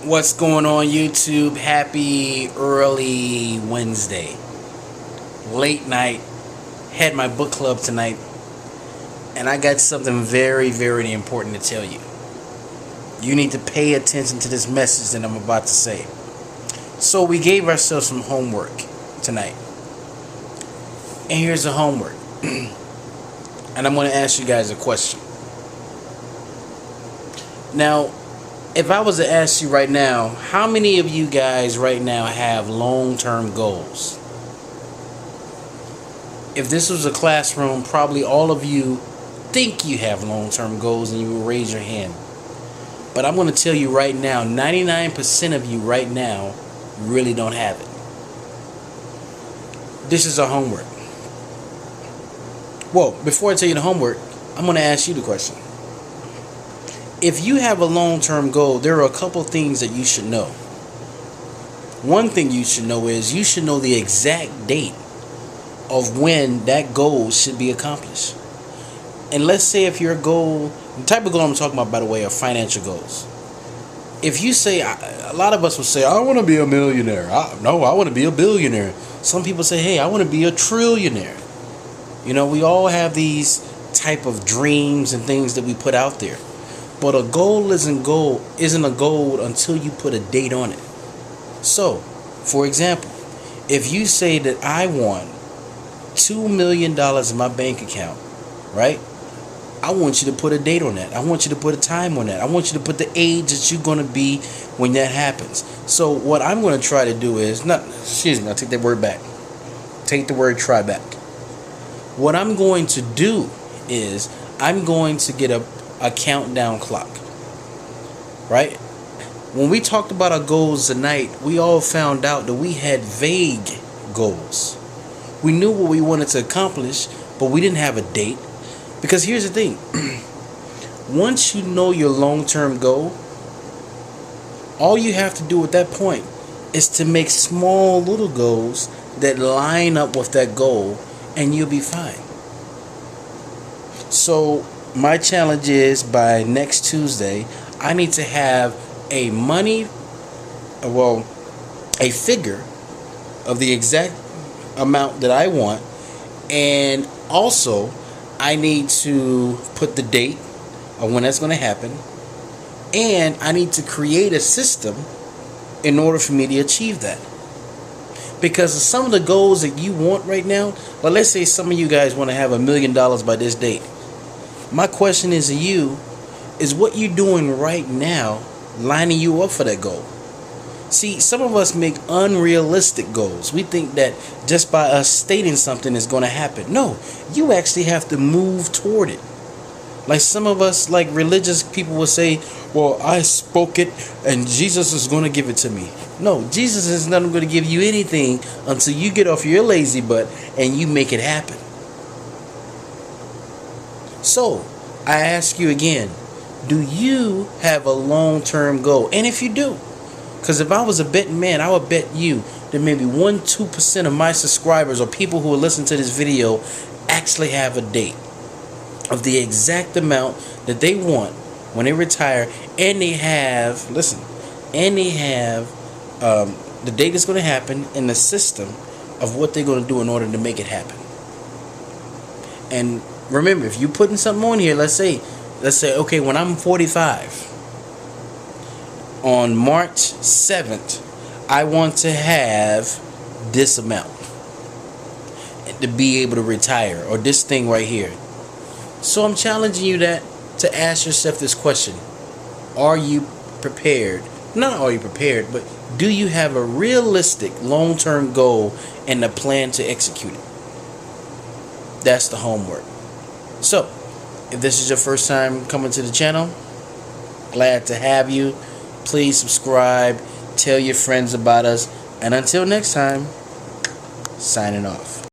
What's going on, YouTube? Happy early Wednesday. Late night. Had my book club tonight. And I got something very, very important to tell you. You need to pay attention to this message that I'm about to say. So we gave ourselves some homework tonight. And here's the homework. And I'm going to ask you guys a question. Now, if I was to ask you right now, how many of you guys right now have long-term goals? If this was a classroom, probably all of you think you have long-term goals and you will raise your hand. But I'm going to tell you right now, 99% of you right now really don't have it. This is our homework. Well, before I tell you the homework, I'm going to ask you the question. If you have a long-term goal, there are a couple things that you should know. One thing you should know is you should know the exact date of when that goal should be accomplished. And let's say if your goal, the type of goal I'm talking about, by the way, are financial goals. If you say, a lot of us will say, I want to be a millionaire. No, I want to be a billionaire. Some people say, hey, I want to be a trillionaire. You know, we all have these type of dreams and things that we put out there. But a goal isn't a goal until you put a date on it. So, for example, if you say that I want $2 million in my bank account, right? I want you to put a date on that. I want you to put a time on that. I want you to put the age that you're going to be when that happens. So what I'm going to try to do is, I take that word back. Take the word try back. What I'm going to do is I'm going to get a countdown clock, right? When we talked about our goals tonight, we all found out that we had vague goals. We knew what we wanted to accomplish, but we didn't have a date. Because here's the thing. Once you know your long-term goal, all you have to do at that point is to make small little goals that line up with that goal, and you'll be fine. So my challenge is by next Tuesday, I need to have a figure of the exact amount that I want, and also I need to put the date of when that's going to happen, and I need to create a system in order for me to achieve that. Because some of the goals that you want right now, but let's say some of you guys want to have $1 million by this date. My question is to you, is what you're doing right now lining you up for that goal? See, some of us make unrealistic goals. We think that just by us stating something is going to happen. No, you actually have to move toward it. Like some of us, like religious people will say, well, I spoke it and Jesus is going to give it to me. No, Jesus is not going to give you anything until you get off your lazy butt and you make it happen. So, I ask you again, do you have a long-term goal? And if you do, because if I was a betting man, I would bet you that maybe 1-2% of my subscribers or people who will listen to this video actually have a date of the exact amount that they want when they retire, and they have, the date that's going to happen and the system of what they're going to do in order to make it happen. And remember, if you're putting something on here, let's say, okay, when I'm 45, on March 7th, I want to have this amount to be able to retire, or this thing right here. So I'm challenging you to ask yourself this question. Are you prepared? Not are you prepared, but do you have a realistic long-term goal and a plan to execute it? That's the homework. So, if this is your first time coming to the channel, glad to have you. Please subscribe, tell your friends about us, and until next time, signing off.